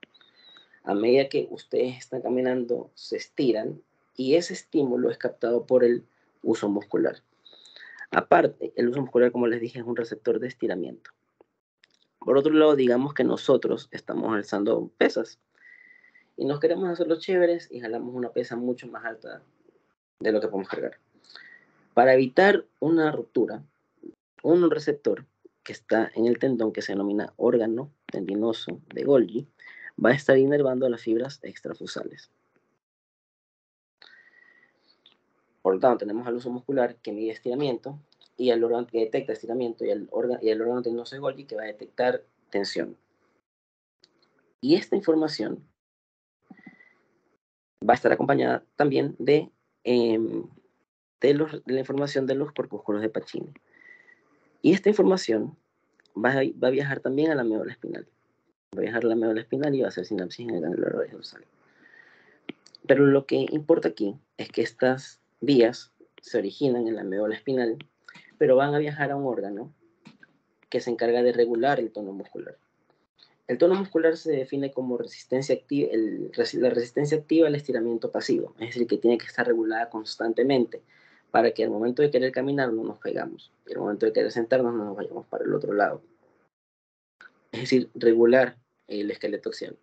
A medida que ustedes están caminando, se estiran y ese estímulo es captado por el uso muscular. Aparte, el uso muscular, como les dije, es un receptor de estiramiento. Por otro lado, digamos que nosotros estamos alzando pesas y nos queremos hacer los chéveres y jalamos una pesa mucho más alta de lo que podemos cargar. Para evitar una ruptura, un receptor que está en el tendón que se denomina órgano tendinoso de Golgi va a estar inervando las fibras extrafusales. Por lo tanto, tenemos al uso muscular que mide estiramiento y al órgano que detecta estiramiento y el órgano tendinoso de Golgi que va a detectar tensión. Y esta información va a estar acompañada también de la información de los corpúsculos de Pacini. Y esta información va a viajar también a la médula espinal. Va a viajar a la médula espinal y va a hacer sinapsis en el ganglio orejo dorsal. Pero lo que importa aquí es que estas vías se originan en la médula espinal, pero van a viajar a un órgano que se encarga de regular el tono muscular. El tono muscular se define como resistencia activa, la resistencia activa al estiramiento pasivo, es decir, que tiene que estar regulada constantemente para que al momento de querer caminar no nos caigamos y al momento de querer sentarnos no nos vayamos para el otro lado. Es decir, regular el esqueleto axial.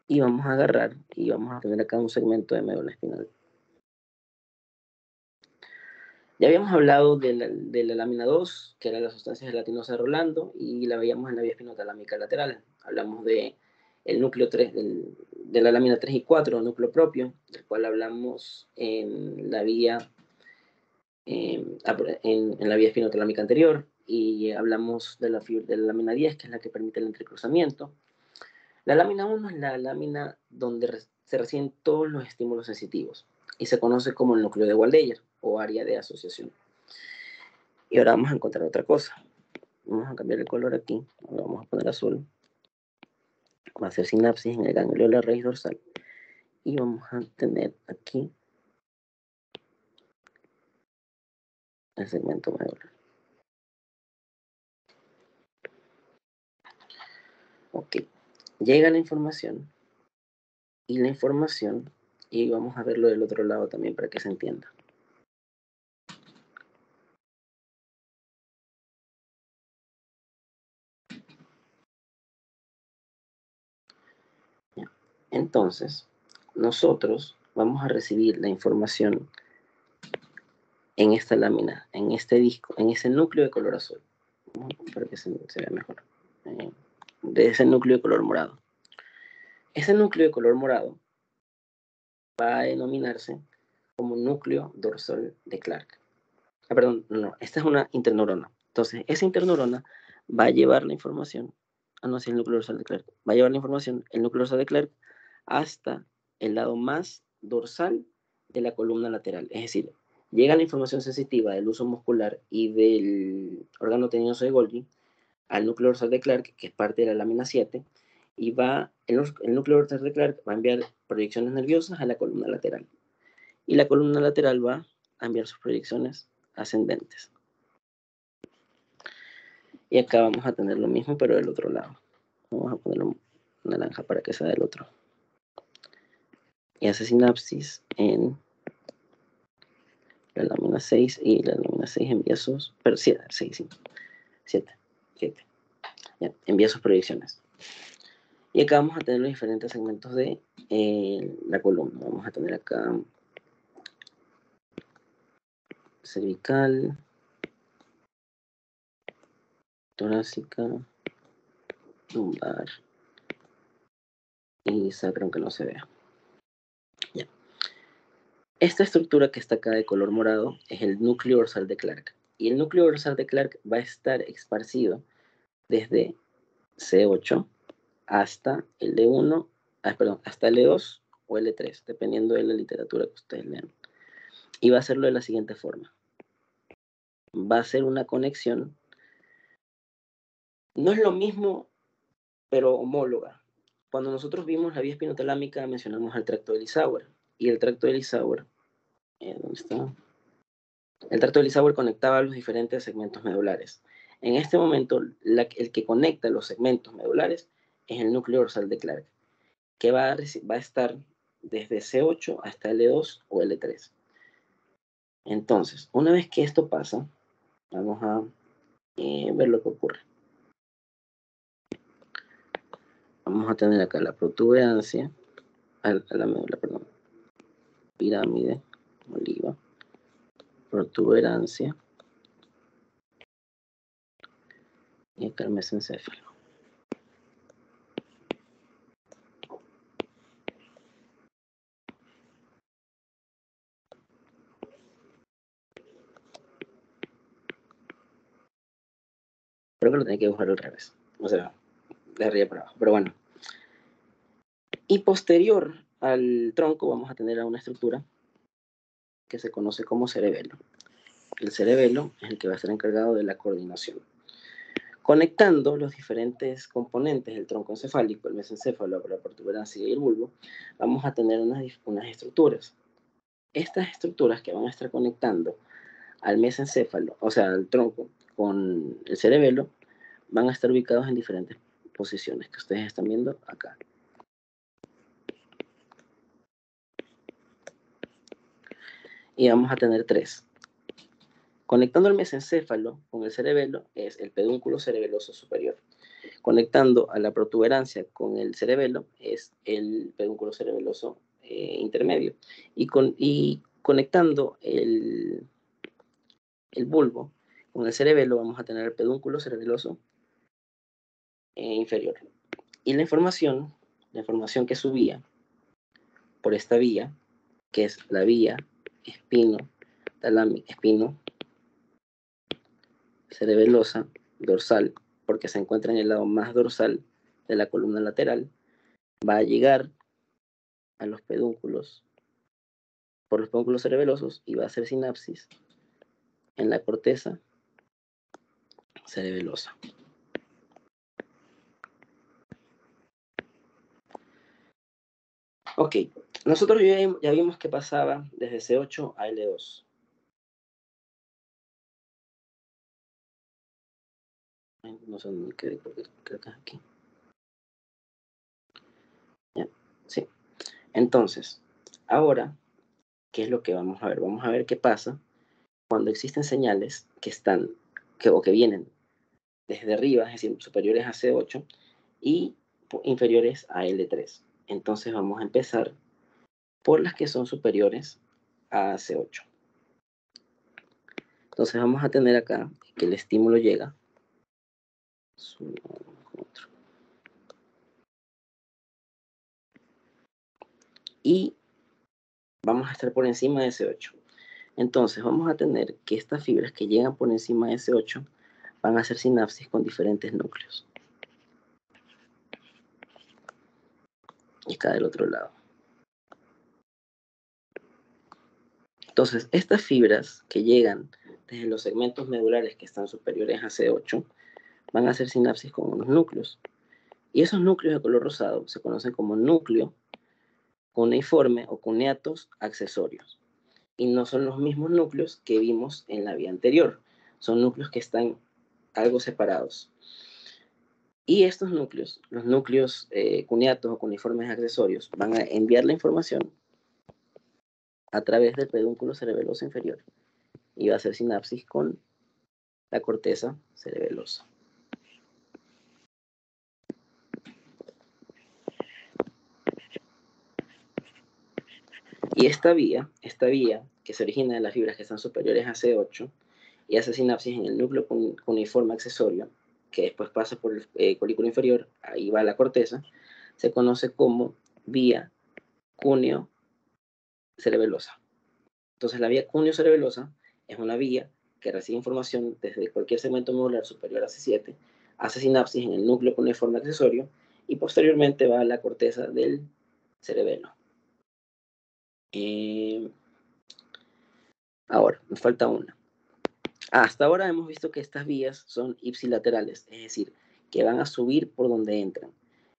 Y vamos a agarrar y vamos a tener acá un segmento de médula espinal. Ya habíamos hablado de la lámina 2, que era la sustancia gelatinosa de Rolando, y la veíamos en la vía espinotalámica lateral. Hablamos de el núcleo 3, de la lámina 3 y 4, el núcleo propio, del cual hablamos en la vía espinotalámica anterior, y hablamos de la lámina 10, que es la que permite el entrecruzamiento. La lámina 1 es la lámina donde se reciben todos los estímulos sensitivos y se conoce como el núcleo de Waldeyer o área de asociación. Y ahora vamos a encontrar otra cosa. Vamos a cambiar el color aquí, lo vamos a poner azul. Va a hacer sinapsis en el ganglio de la raíz dorsal y vamos a tener aquí el segmento medular. Ok, llega la información y vamos a verlo del otro lado también para que se entienda. Entonces, nosotros vamos a recibir la información en esta lámina, en este disco, en ese núcleo de color azul, para que se vea mejor, de ese núcleo de color morado. Ese núcleo de color morado va a denominarse como núcleo dorsal de Clark. Perdón, no, esta es una interneurona. Entonces, esa interneurona va a llevar la información, no, es el núcleo dorsal de Clark, va a llevar la información, el núcleo dorsal de Clark, hasta el lado más dorsal de la columna lateral. Es decir, llega la información sensitiva del uso muscular y del órgano tendinoso de Golgi al núcleo dorsal de Clark, que es parte de la lámina 7, y el núcleo dorsal de Clark va a enviar proyecciones nerviosas a la columna lateral. Y la columna lateral va a enviar sus proyecciones ascendentes. Y acá vamos a tener lo mismo, pero del otro lado. Vamos a ponerlo naranja para que sea del otro. Y hace sinapsis en la lámina 6 y la lámina 6 envía sus... Pero 7, 6, 7. Ya, envía sus proyecciones. Y acá vamos a tener los diferentes segmentos de la columna. Vamos a tener acá cervical, torácica, lumbar y sacro, aunque no se vea. Ya. Esta estructura que está acá de color morado es el núcleo dorsal de Clark. Y el núcleo dorsal de Clark va a estar esparcido desde C8 hasta L1, hasta L2 o L3, dependiendo de la literatura que ustedes lean. Y va a hacerlo de la siguiente forma. Va a ser una conexión, no es lo mismo, pero homóloga. Cuando nosotros vimos la vía espinotalámica, mencionamos el tracto de Lissauer. Y el tracto de Lissauer, ¿dónde está? El tracto de Lissauer conectaba los diferentes segmentos medulares. En este momento, el que conecta los segmentos medulares es el núcleo dorsal de Clark, que va a estar desde C8 hasta L2 o L3. Entonces, una vez que esto pasa, vamos a ver lo que ocurre. Vamos a tener acá la protuberancia, la médula, perdón, pirámide, oliva, protuberancia, y acá el mesencéfalo. Creo que lo tenía que dibujar al revés, o sea, de arriba para abajo, pero bueno. Y posterior al tronco vamos a tener una estructura que se conoce como cerebelo. El cerebelo es el que va a estar encargado de la coordinación. Conectando los diferentes componentes del tronco encefálico, el mesencéfalo, la protuberancia y el bulbo, vamos a tener unas estructuras. Estas estructuras que van a estar conectando al mesencéfalo, o sea, al tronco, con el cerebelo, van a estar ubicados en diferentes posiciones que ustedes están viendo acá. Y vamos a tener tres. Conectando el mesencéfalo con el cerebelo es el pedúnculo cerebeloso superior. Conectando a la protuberancia con el cerebelo es el pedúnculo cerebeloso intermedio. Y conectando el bulbo con el cerebelo vamos a tener el pedúnculo cerebeloso inferior. Y la información que subía por esta vía, que es la vía espino cerebelosa dorsal, porque se encuentra en el lado más dorsal de la columna lateral, va a llegar a los pedúnculos, por los pedúnculos cerebelosos, y va a hacer sinapsis en la corteza cerebelosa. Ok, nosotros ya vimos que pasaba desde C8 a L2. No sé dónde quedé, porque creo que es aquí. ¿Ya? Sí. Entonces, ahora, ¿qué es lo que vamos a ver? Vamos a ver qué pasa cuando existen señales que vienen desde arriba, es decir, superiores a C8 y inferiores a L3. Entonces vamos a empezar por las que son superiores a C8. Entonces vamos a tener acá que el estímulo llega. Y vamos a estar por encima de C8. Entonces vamos a tener que estas fibras que llegan por encima de C8 van a hacer sinapsis con diferentes núcleos. Y acá del otro lado. Entonces, estas fibras que llegan desde los segmentos medulares que están superiores a C8 van a hacer sinapsis con unos núcleos. Y esos núcleos de color rosado se conocen como núcleo cuneiforme o cuneatos accesorios. Y no son los mismos núcleos que vimos en la vía anterior. Son núcleos que están algo separados. Y estos núcleos, los núcleos cuneatos o cuneiformes accesorios, van a enviar la información a través del pedúnculo cerebeloso inferior y va a hacer sinapsis con la corteza cerebelosa. Y esta vía que se origina de las fibras que están superiores a C8 y hace sinapsis en el núcleo cuneiforme accesorio, que después pasa por el colículo inferior, ahí va la corteza, se conoce como vía cúneo-cerebelosa. Entonces la vía cúneo-cerebelosa es una vía que recibe información desde cualquier segmento medular superior a C7, hace sinapsis en el núcleo cuneiforme accesorio y posteriormente va a la corteza del cerebelo. Ahora, me falta una. Hasta ahora hemos visto que estas vías son ipsilaterales, es decir, que van a subir por donde entran.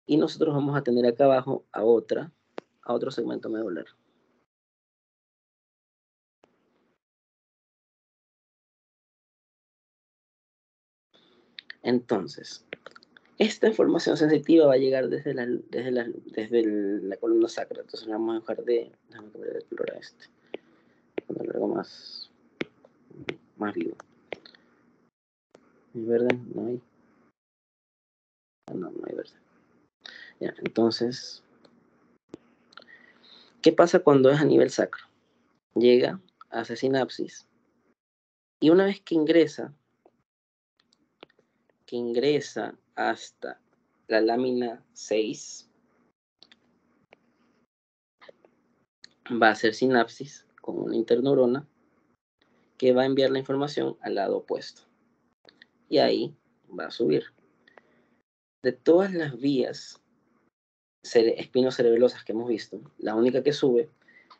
Y nosotros vamos a tener acá abajo a otro segmento medular. Entonces, esta información sensitiva va a llegar desde la columna sacra. Entonces vamos a dejar de... Déjame cambiar el color a este. Ponerle algo más vivo. ¿Es verde? No hay. No hay verde. Ya, entonces, ¿qué pasa cuando es a nivel sacro? Llega, hace sinapsis, y una vez que ingresa hasta la lámina 6, va a hacer sinapsis con una interneurona que va a enviar la información al lado opuesto. Y ahí va a subir. De todas las vías espinocerebelosas que hemos visto, la única que sube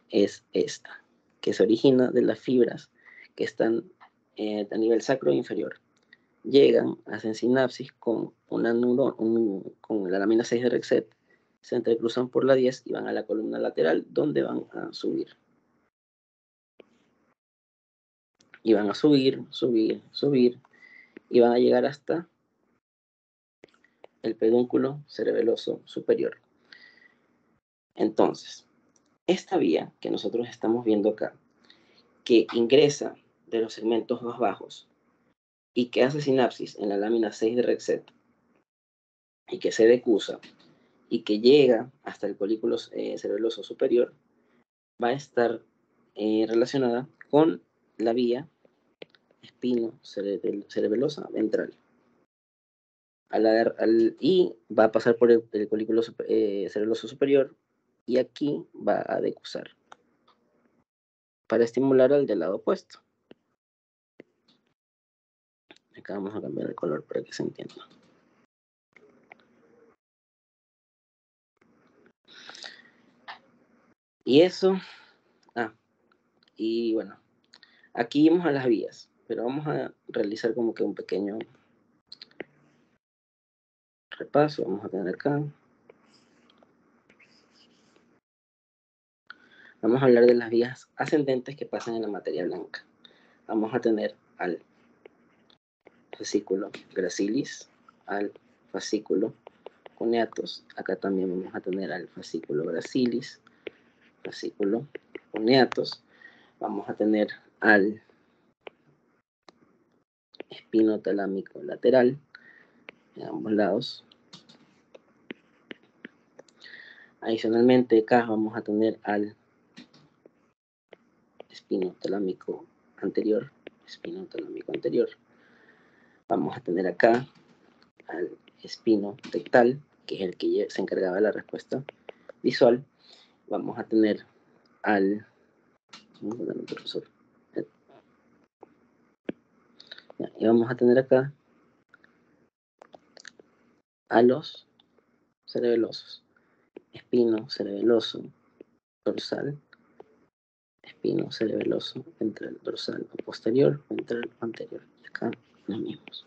es esta, que se origina de las fibras que están a nivel sacro inferior. Llegan, hacen sinapsis con con la lámina 6 de Rexet, se entrecruzan por la 10 y van a la columna lateral, donde van a subir. Y van a subir, y van a llegar hasta el pedúnculo cerebeloso superior. Entonces, esta vía que nosotros estamos viendo acá, que ingresa de los segmentos más bajos y que hace sinapsis en la lámina 6 de Rexet y que se decusa y que llega hasta el colículo cerebeloso superior, va a estar relacionada con la vía espino-cerebelosa ventral. Y va a pasar por el colículo cerebeloso superior y aquí va a decusar para estimular al del lado opuesto. Acá vamos a cambiar el color para que se entienda. Y eso, y bueno, aquí vamos a las vías, pero vamos a realizar como que un pequeño repaso. Vamos a tener acá. Vamos a hablar de las vías ascendentes que pasan en la materia blanca. Vamos a tener al fascículo gracilis, al fascículo cuneatus. Acá también vamos a tener al fascículo gracilis, fascículo cuneatus. Vamos a tener al espino talámico lateral en ambos lados. Adicionalmente, acá vamos a tener al espino talámico anterior. Vamos a tener acá al espino tectal, que es el que se encargaba de la respuesta visual. Vamos a tener al... profesor. Y vamos a tener acá a los cerebelosos. Espino cerebeloso dorsal, espino cerebeloso ventral dorsal o posterior, ventral anterior. Y acá los mismos.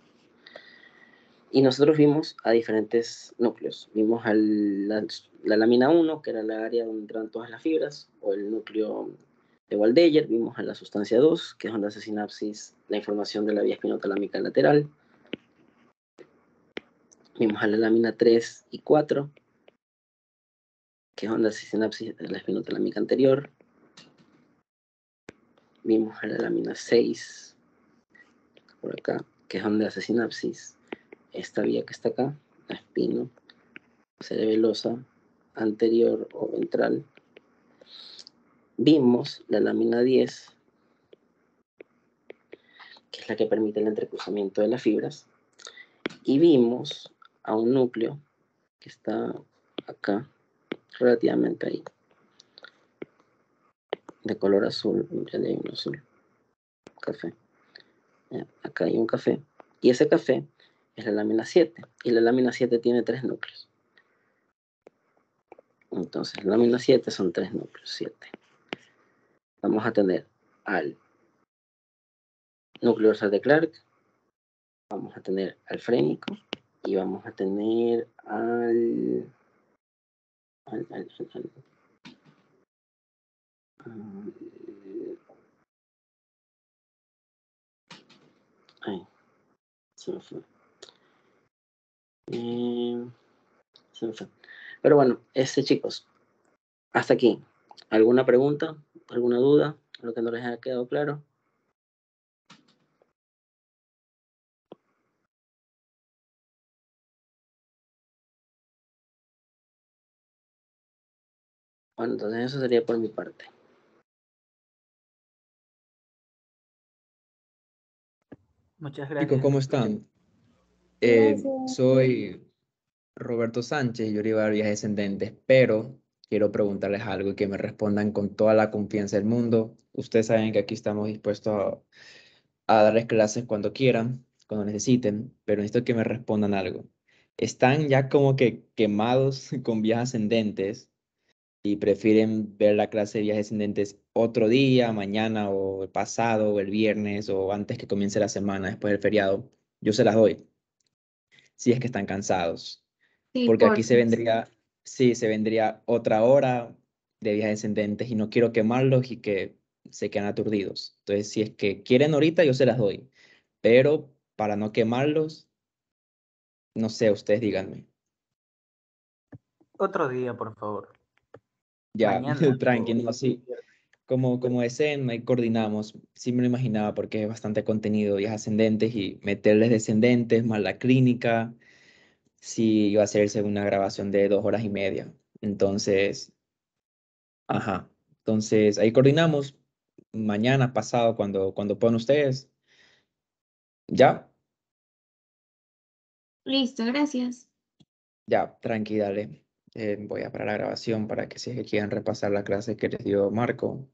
Y nosotros vimos a diferentes núcleos. Vimos la lámina 1, que era la área donde entraban todas las fibras, o el núcleo de Waldeyer. Vimos a la sustancia 2, que es donde hace sinapsis la información de la vía espinotalámica lateral. Vimos a la lámina 3 y 4, que es donde hace sinapsis de la espinotalámica anterior. Vimos a la lámina 6, por acá, que es donde hace sinapsis esta vía que está acá, la espino cerebelosa anterior o ventral. Vimos la lámina 10, que es la que permite el entrecruzamiento de las fibras, y vimos a un núcleo que está acá, relativamente ahí, de color azul, ya hay un azul, café. Acá hay un café, y ese café es la lámina 7, y la lámina 7 tiene 3 núcleos. Entonces, la lámina 7 son 3 núcleos, 7. Vamos a tener al núcleo dorsal de Clark, vamos a tener al frénico, y vamos a tener al ay, se me fue. Se me fue. Pero bueno, chicos, hasta aquí. ¿Alguna pregunta? ¿Alguna duda? ¿Lo que no les haya quedado claro? Bueno, entonces eso sería por mi parte. Muchas Chicos, gracias. ¿cómo están? Gracias. Soy Roberto Sánchez, yo le iba a dar viajes ascendentes, pero quiero preguntarles algo y que me respondan con toda la confianza del mundo. Ustedes saben que aquí estamos dispuestos a darles clases cuando quieran, cuando necesiten, pero necesito que me respondan algo. ¿Están ya como que quemados con viajes ascendentes y prefieren ver la clase de viajes ascendentes otro día, mañana o el pasado o el viernes o antes que comience la semana, después del feriado? Yo se las doy, si es que están cansados, Sí, porque aquí se porfa. vendría, sí, se vendría otra hora de viajes ascendentes y no quiero quemarlos y que se queden aturdidos. Entonces, si es que quieren ahorita, yo se las doy, pero para no quemarlos, no sé, ustedes díganme. Otro día, por favor. Ya, Mañana o tranquilo, así. Como deseen, ahí coordinamos. Sí me lo imaginaba porque es bastante contenido, viajes ascendentes y meterles descendentes más la clínica. Sí, iba a hacerse una grabación de 2 horas y media. Entonces, ajá. Entonces, ahí coordinamos mañana, pasado, cuando puedan ustedes. Ya, Listo, gracias. ya, tranqui, dale. Voy a parar la grabación para que si es que quieran repasar la clase que les dio Marco,